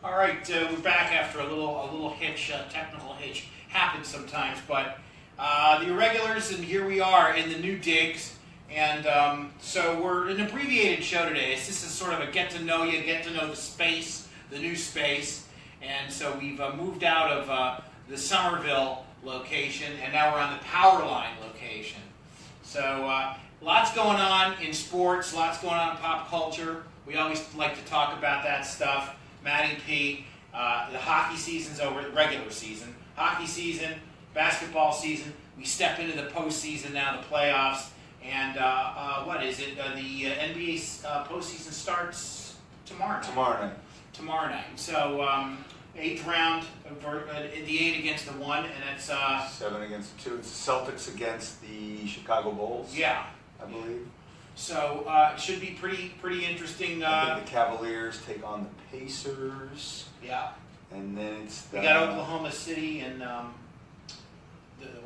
All right, we're back after a little hitch, technical hitch happens sometimes, but the Irregulars, and here we are in the new digs, and so we're an abbreviated show today. This is sort of a get to know you, get to know the space, the new space, and so we've moved out of the Somerville location, and now we're on the Powerline location. So lots going on in sports, lots going on in pop culture. We always like to talk about that stuff. Matty P, the hockey season's over, the regular season. Hockey season, basketball season. We step into the postseason now, the playoffs. And what is it? The NBA postseason starts tomorrow night. Tomorrow night. So 8th round, the 8 against the 1, and it's 7 against the 2. It's the Celtics against the Chicago Bulls. Yeah, I believe. So it should be pretty interesting. I think the Cavaliers take on the Pacers. Yeah. And then it's we got Oklahoma City and the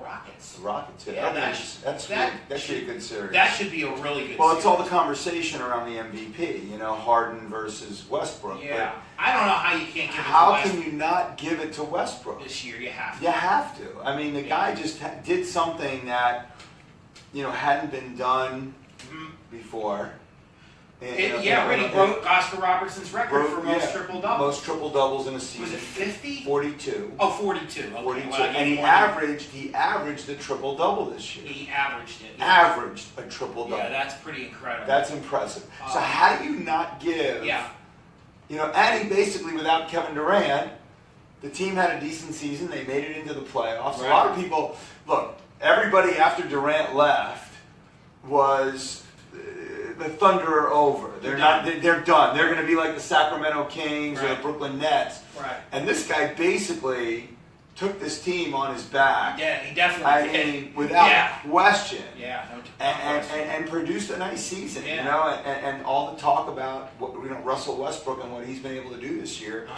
Rockets. The Rockets. Yeah, that should be a good series. That should be a really good. Well, series. it's all the conversation around the MVP. You know, Harden versus Westbrook. Yeah. I don't know how you can't give it to How Westbrook. can you not give it to Westbrook This year? You have to. You have to. I mean, the guy just did something that hadn't been done before. Already broke Oscar Robertson's record for most triple doubles. Most triple doubles in a season. Was it 50? 42. Oh, 42. Okay. 42. Well, and he averaged a triple double this year. He averaged it. Averaged a triple double. Yeah, that's pretty incredible. That's impressive. So how do you not give? Yeah. And he basically, without Kevin Durant, the team had a decent season. They made it into the playoffs. Right. A lot of people, look, everybody after Durant left was the Thunder are over. They're done. They're done. They're going to be like the Sacramento Kings or the Brooklyn Nets. Right. And this guy basically took this team on his back. Yeah, he definitely did. I mean, without question. Yeah. And produced a nice season, and all the talk about Russell Westbrook and what he's been able to do this year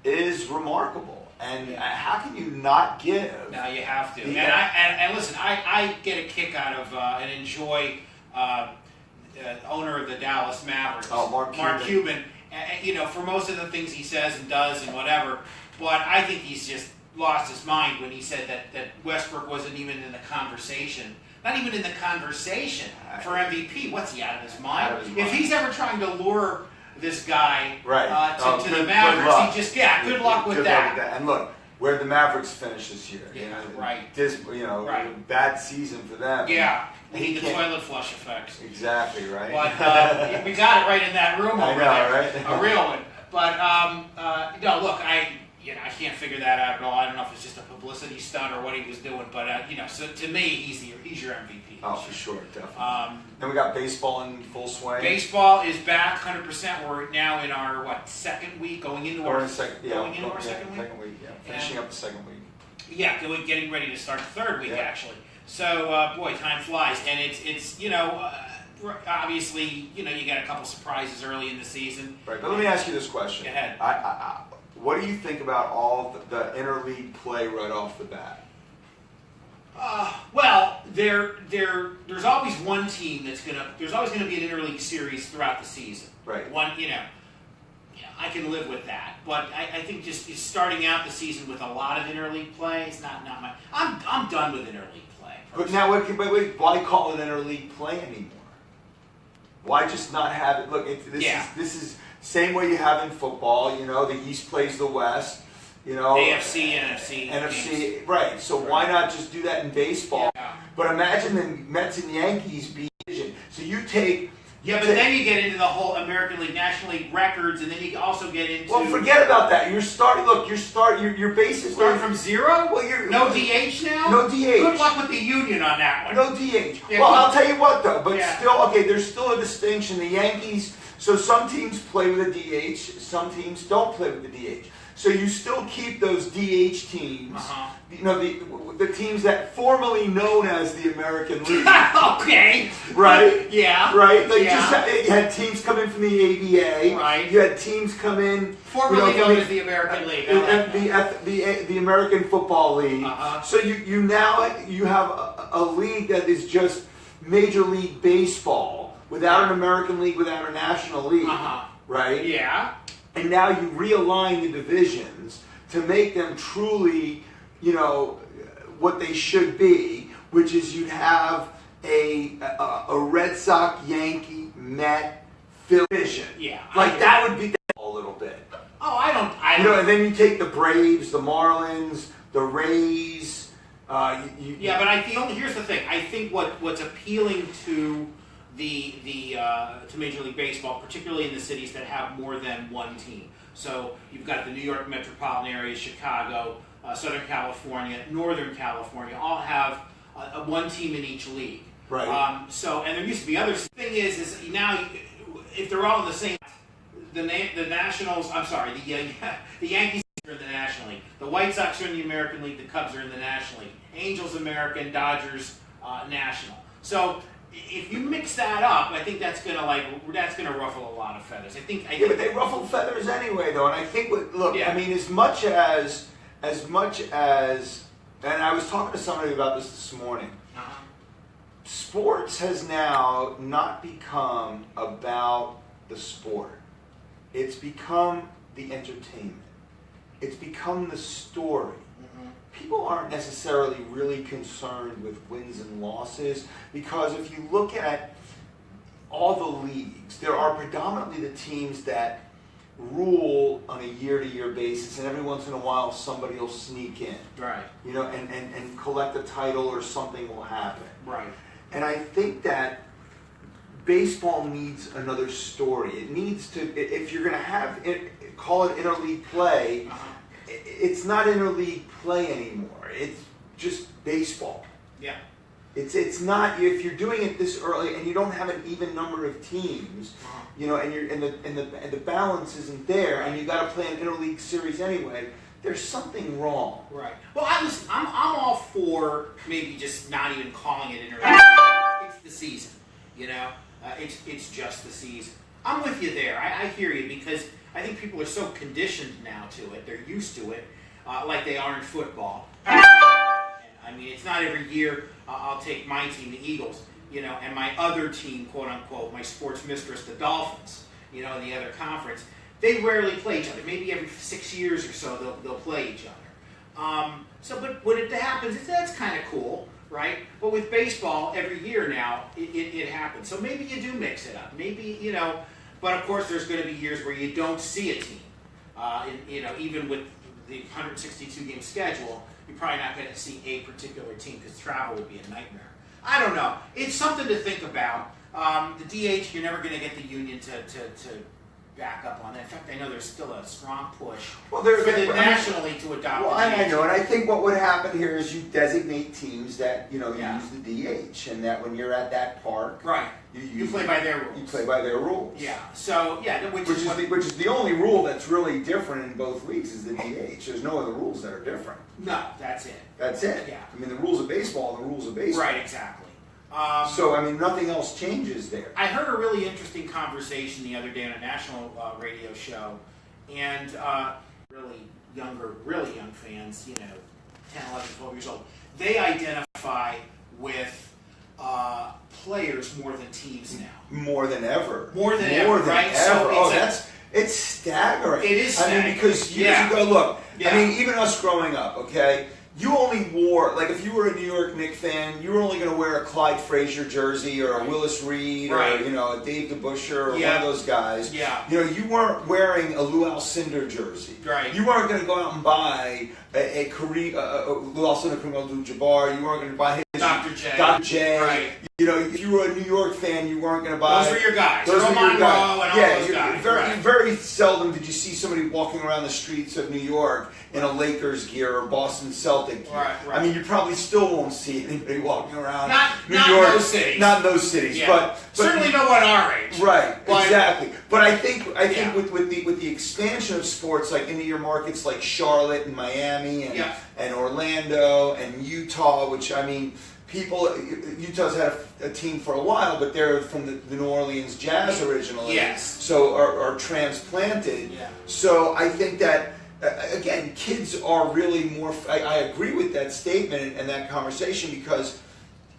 is remarkable. And how can you not give? No, you have to. And listen, I get a kick out of and enjoy owner of the Dallas Mavericks, Mark Cuban. For most of the things he says and does and whatever, but I think he's just lost his mind when he said that Westbrook wasn't even in the conversation. Not even in the conversation for MVP. What's he, out of his mind? If he's ever trying to lure this guy to the Mavericks, he just good luck with that. And look, where the Mavericks finish this year. Bad season for them. Yeah. The toilet flush effects. Exactly, right? But we got it right in that room over there. Right? A real one. But look, I can't figure that out at all. I don't know if it's just a publicity stunt or what he was doing, but so to me, he's your MVP. Oh, for sure, definitely. Then we got baseball in full swing. Baseball is back 100%. We're now in our second week, going into our second week. Second week, finishing up the second week. Yeah, getting ready to start the third week actually. So boy, time flies, and it's obviously you got a couple surprises early in the season. Right, but let me ask you this question. Go ahead. What do you think about all the interleague play right off the bat? Well, there's always one team there's always gonna be an interleague series throughout the season. Right. One, I can live with that. But I think just starting out the season with a lot of interleague play is not my. I'm done with interleague play. But now, wait, why call it interleague play anymore? Why just not have it? Look, this is same way you have in football. The East plays the West. AFC, NFC. NFC, right. So why not just do that in baseball? Yeah. But imagine the Mets and Yankees beat division. So you take... but then you get into the whole American League, National League records, and then you also get into... Well, forget about that. You're basically... Start from zero? Well, no DH now? No DH. Good luck with the union on that one. No DH. Yeah, well, I'll tell you what, though. But still, there's still a distinction. The Yankees... So some teams play with a DH. Some teams don't play with the DH. So you still keep those DH teams, the teams that formerly known as the American League. Okay. Right? Yeah. Right? You had teams come in from the ABA. Right. You had teams come in... Formerly known as the American League. The American Football League. So you have a league that is just Major League Baseball without an American League, without a National League. Right? Yeah. and now you realign the divisions to make them truly, what they should be, which is you'd have a Red Sox, Yankee, Met, Philly division. Yeah. That would be a little bit. Oh, I don't. And then you take the Braves, the Marlins, the Rays. But here's the thing. I think what's appealing to to Major League Baseball, particularly in the cities that have more than one team. So you've got the New York metropolitan area, Chicago, Southern California, Northern California, all have one team in each league. Right. And there used to be others. The thing is now if they're all in the same, the Nationals. I'm sorry, the Yankees are in the National League. The White Sox are in the American League. The Cubs are in the National League. Angels American, Dodgers National. So if you mix that up, I think that's gonna ruffle a lot of feathers. I think but they ruffle feathers anyway, though. And I think as much as, and I was talking to somebody about this morning. Sports has now not become about the sport. It's become the entertainment. It's become the story. People aren't necessarily really concerned with wins and losses, because if you look at all the leagues, there are predominantly the teams that rule on a year-to-year basis, and every once in a while somebody will sneak in. Right. And collect a title or something will happen. Right. And I think that baseball needs another story. It needs to, if you're going to have it, call it interleague play, it's not interleague play anymore. It's just baseball. Yeah. It's not, if you're doing it this early and you don't have an even number of teams, and you're and the balance isn't there, and you got to play an interleague series anyway. There's something wrong. Right. Well, I'm all for maybe just not even calling it interleague. It's the season. It's just the season. I'm with you there. I hear you, because I think people are so conditioned now to it. They're used to it, like they are in football. I mean, it's not every year I'll take my team, the Eagles, and my other team, quote unquote, my sports mistress, the Dolphins, in the other conference. They rarely play each other. Maybe every 6 years or so they'll play each other. But when it happens, that's kind of cool, right? But with baseball, every year now it happens. So maybe you do mix it up. Maybe but of course there's going to be years where you don't see a team. Even with the 162 game schedule, you're probably not going to see a particular team because travel would be a nightmare. I don't know. It's something to think about. The DH, you're never going to get the union to back up on that. In fact, I know there's still a strong push for the National League to adopt. Well, the DH. I know, and I think what would happen here is you designate teams that use the DH, and that when you're at that park, right, you play by their rules. You play by their rules. Yeah. So which is the only rule that's really different in both leagues is the DH. There's no other rules that are different. No, that's it. That's it. Yeah. I mean, the rules of baseball are the rules of baseball. Right. Exactly. Nothing else changes there. I heard a really interesting conversation the other day on a national radio show, and really young fans, 10, 11, 12 years old, they identify with players more than teams now. More than ever. More than ever, right? So it's staggering. It is staggering. I mean, because years ago, look, I mean, even us growing up, okay, you only wore, like if you were a New York Knicks fan, you were only going to wear a Clyde Frazier jersey or a Willis Reed or, a Dave DeBusschere or one of those guys. Yeah. You weren't wearing a Lou Alcindor jersey. Right. You weren't going to go out and buy a Lou Alcindor, Kareem Abdul-Jabbar. You weren't going to buy his Dr. J. Right. If you were a New York fan, you weren't going to buy... Those were your guys. Those were your guys. And all those guys. Very seldom did you see somebody walking around the streets of New York in a Lakers gear or Boston Celtic gear. Right. I mean, you probably still won't see anybody walking around New York. Not in those cities. Not in those cities. Yeah. But certainly no one our age. Right, exactly. But I think with the expansion of sports, like into your markets like Charlotte and Miami and Orlando and Utah, which, I mean... Utah's had a team for a while, but they're from the New Orleans Jazz originally. Yes. So are transplanted. Yeah. So I think that, again, kids are really more... I agree with that statement and that conversation, because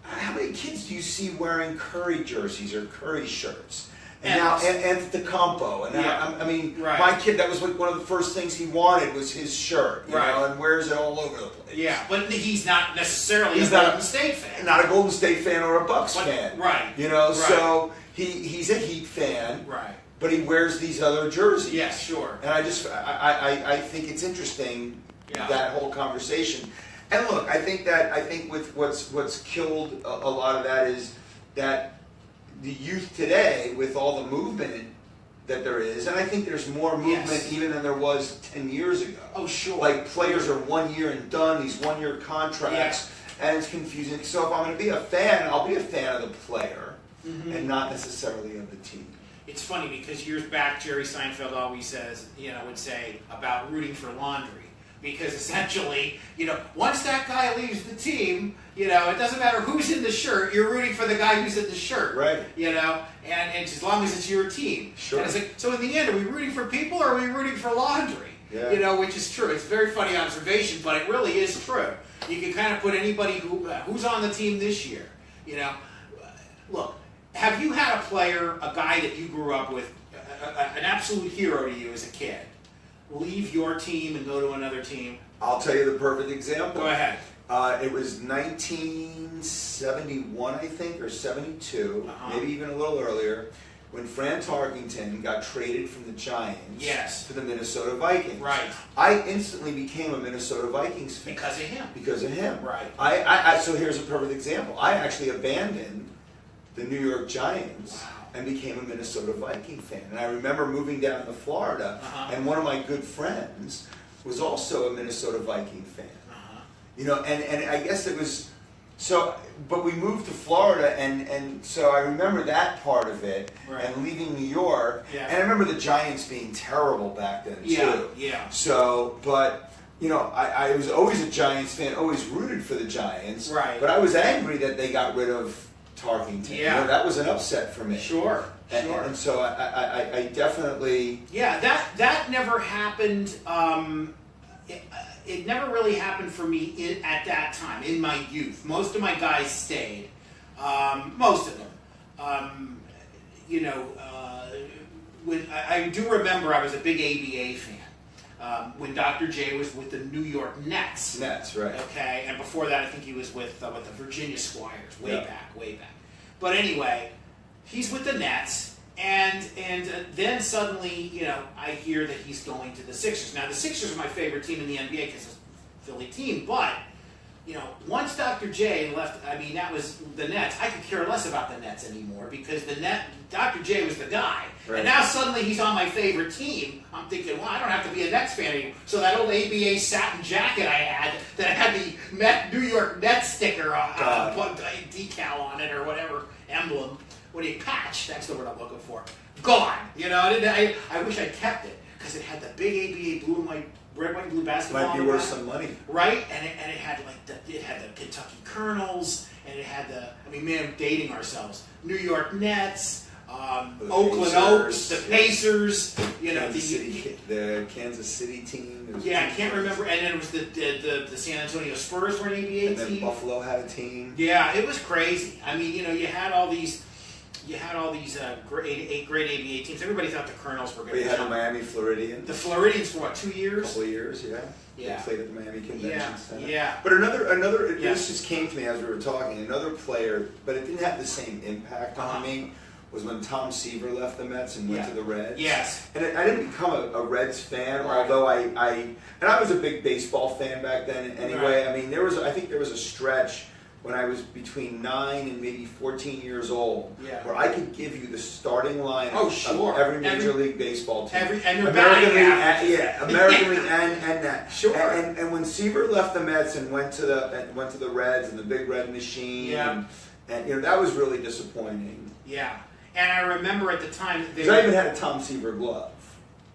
how many kids do you see wearing Curry jerseys or Curry shirts? And now Antetokounmpo, and now, I mean, right. my kid, that was one of the first things he wanted was his shirt, you right. know, and wears it all over the place. Yeah, but he's not necessarily a Golden State fan. Not a Golden State fan or a Bucks fan. Right. You know, right. So he's a Heat fan. Right. But he wears these other jerseys. Yes, sure. And I think it's interesting, that whole conversation. And look, I think with what's killed a lot of that is that the youth today, with all the movement that there is, and I think there's more movement even than there was 10 years ago. Oh, sure. Like players are 1 year and done, these 1 year contracts, and it's confusing. So if I'm going to be a fan, I'll be a fan of the player and not necessarily of the team. It's funny because years back, Jerry Seinfeld always would say about rooting for laundry. Because essentially, once that guy leaves the team, it doesn't matter who's in the shirt, you're rooting for the guy who's in the shirt. Right. And as long as it's your team. Sure. And it's like, so in the end, are we rooting for people or are we rooting for laundry? Yeah. Which is true. It's a very funny observation, but it really is true. You can kind of put anybody who's on the team this year. Look, have you had a player, a guy that you grew up with, an absolute hero to you as a kid, leave your team and go to another team? I'll tell you the perfect example. Go ahead. It was 1971, I think, or 72, maybe even a little earlier, when Fran Tarkenton got traded from the Giants to the Minnesota Vikings. Right. I instantly became a Minnesota Vikings fan. Because of him. Because of him. Right. So here's a perfect example. I actually abandoned the New York Giants and became a Minnesota Viking fan. And I remember moving down to Florida, and one of my good friends was also a Minnesota Viking fan. And I guess it was so. But we moved to Florida, and so I remember that part of it, and leaving New York. Yeah. And I remember the Giants being terrible back then too. Yeah. So, but. I was always a Giants fan, always rooted for the Giants. Right. But I was angry that they got rid of Tarkenton. Yeah. That was an upset for me. Sure. And so I definitely... Yeah, that never happened. It never really happened for me at that time, in my youth. Most of my guys stayed. Most of them. When I do remember I was a big ABA fan. When Dr. J was with the New York Nets. Nets, right. Okay, and before that I think he was with the Virginia Squires, way back. But anyway, he's with the Nets, and then suddenly, I hear that he's going to the Sixers. Now, the Sixers are my favorite team in the NBA because it's a Philly team, but, once Dr. J left, that was the Nets. I could care less about the Nets anymore because Dr. J was the guy. Right. And now suddenly he's on my favorite team. I'm thinking, well, I don't have to be a Nets fan anymore. So that old ABA satin jacket I had that had the New York Nets sticker decal on it or whatever, emblem, patch, that's the word I'm looking for, gone. I wish I kept it because it had the big ABA blue and white, red, white, and blue basketball. Might be worth some money, right? And it had the Kentucky Colonels, and it had I'm dating ourselves. New York Nets, Oakland Oaks, the Pacers, the Kansas City team. I can't remember. And then it was the San Antonio Spurs were an ABA team. And then Buffalo had a team. Yeah, it was crazy. You had all these. Great ABA teams. Everybody thought the Colonels were going to. We had the Miami Floridians. The Floridians for what, 2 years? A couple of years, yeah. Yeah. They played at the Miami Convention Center. Yeah. But another. This just came to me as we were talking. Another player, but it didn't have the same impact on me, was when Tom Seaver left the Mets and went to the Reds. Yes. And I didn't become a Reds fan, although I was a big baseball fan back then. Anyway, right. I think there was a stretch when I was between 9 and maybe 14 years old, where I could give you the starting lineup of every Major League Baseball team. American League and that. Sure. And when Seaver left the Mets and went to the Reds and the Big Red Machine, and that was really disappointing. Yeah. And I remember at the time because I even had a Tom Seaver glove.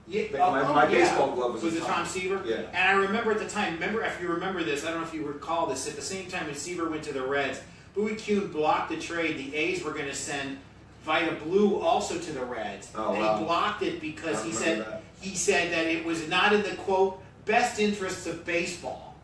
Yeah, my baseball glove was a Tom Seaver. Yeah. And I remember at the time. If you remember this, I don't know if you recall this. At the same time as Seaver went to the Reds, Bowie Kuhn blocked the trade. The A's were going to send Vida Blue also to the Reds, he blocked it because he said that it was not in the quote best interests of baseball.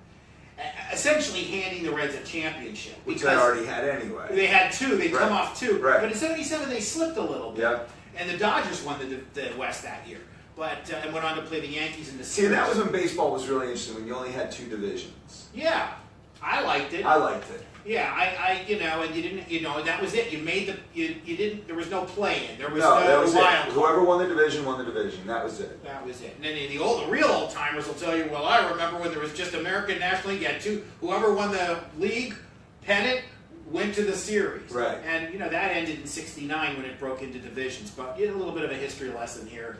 Essentially handing the Reds a championship. Which they already had anyway. They had two. They'd come off two. Right. But in '77 they slipped a little bit. Yep. and the Dodgers won the West that year. But and went on to play the Yankees in the See, series. and that was when baseball was really interesting, when you only had 2 divisions. Yeah, I liked it. I liked it. Yeah, I and you didn't, that was it. You made you didn't. There was no play-in. There was that was wild it. card. Whoever won the division won the division. That was it. That was it. And then the real old timers will tell you, well, I remember when there was just American National League. You had 2. Whoever won the league pennant went to the series. Right. And that ended in '69 when it broke into divisions. But a little bit of a history lesson here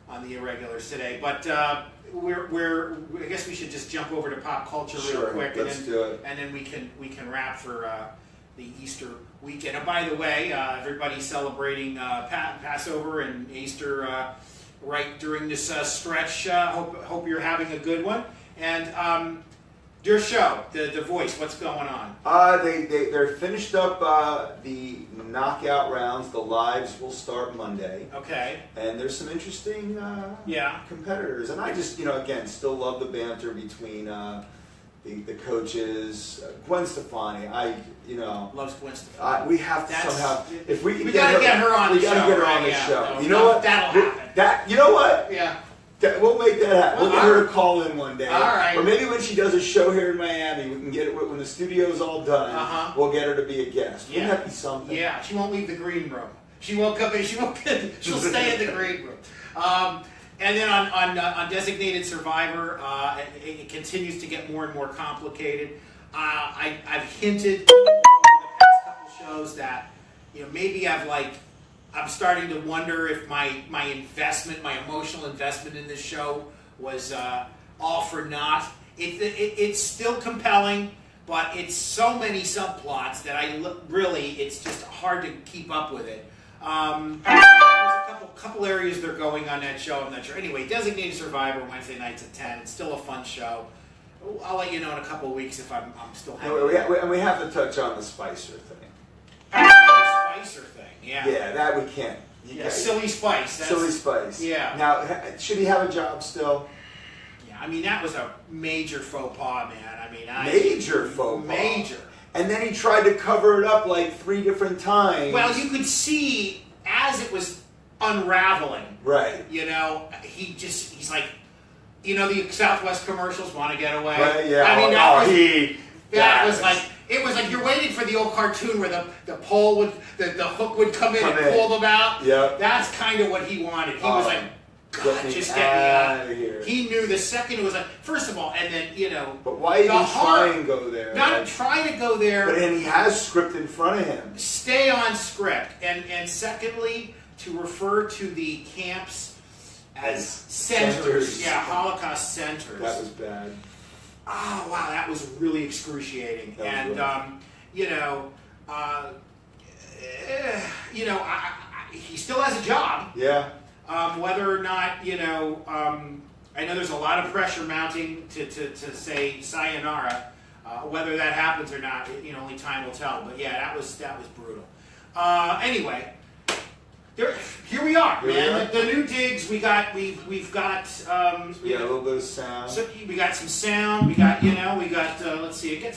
on the Irregulars today. But I guess we should just jump over to pop culture real quick, let's do it. and then we can wrap for the Easter weekend. And by the way, everybody's celebrating Passover and Easter right during this stretch. Hope you're having a good one. And your show, the Voice, what's going on? They're finished up the knockout rounds. The lives will start Monday. Okay. And there's some interesting competitors. And I just, again, still love the banter between the coaches. Gwen Stefani, Loves Gwen Stefani. we have to somehow, if we can gotta get her on the show. We gotta get her on the show. You know what? That'll happen. You know what? Yeah. We'll make that happen. We'll get her to call in one day. All right. Or maybe when she does a show here in Miami, we can get it when the studio's all done. We'll get her to be a guest. Wouldn't that be something? Yeah, she won't leave the green room. She won't come in. She'll stay in the green room. And then on Designated Survivor, it continues to get more and more complicated. I've hinted over the past couple shows that maybe I'm starting to wonder if my investment, my emotional investment in this show was all for naught. It's still compelling, but it's so many subplots that it's just hard to keep up with it. There's a couple areas they're going on that show. I'm not sure. Anyway, Designated Survivor, Wednesday nights at 10. It's still a fun show. I'll let you know in a couple of weeks if I'm still having And we have to touch on the Spicer thing. Spicer thing, yeah. Yeah, that we can't. Silly Spice. Silly Spice. Yeah. Now, should he have a job still? Yeah, I mean, that was a major faux pas, man. I mean, major faux pas. Major. And then he tried to cover it up like 3 different times. Well, you could see as it was unraveling. Right. He's like, the Southwest commercials want to get away. Right, yeah. I mean, that was like, it was like you're waiting for the old cartoon where the pole would, the hook would come in and pull them out. Yep. That's kind of what he wanted. He was like, God, just get me out of here. He knew the second it was like, first of all, and then, But why did he try and go there? Not try to go there. But he has script in front of him. Stay on script. And secondly, to refer to the camps as centers. Yeah, Holocaust centers. That was bad. Oh, wow, that was really excruciating. He still has a job. Yeah. Whether or not, I know there's a lot of pressure mounting to say sayonara. Whether that happens or not, only time will tell. But yeah, that was brutal. Anyway, here we are, man. The new digs. We've got we got a little bit of sound. So we got some sound. We got let's see. We can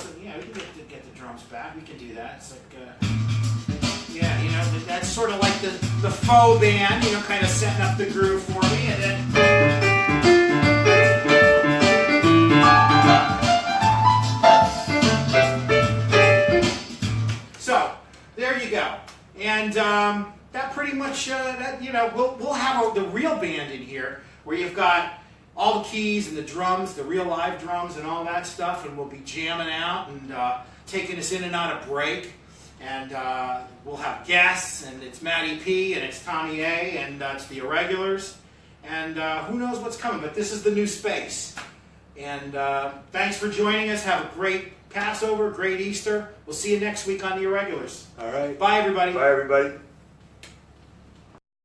get the drums back. We can do that. It's like that's sort of like the faux band, kind of setting up the groove for me, and then. So there you go, and that pretty much we'll have the real band in here where you've got all the keys and the drums, the real live drums and all that stuff, and we'll be jamming out and taking us in and out of break. And we'll have guests, and it's Matty P, and it's Tommy A, and it's the Irregulars, and who knows what's coming, but this is the new space. And thanks for joining us. Have a great Passover, great Easter. We'll see you next week on the Irregulars. All right. Bye, everybody. Bye, everybody.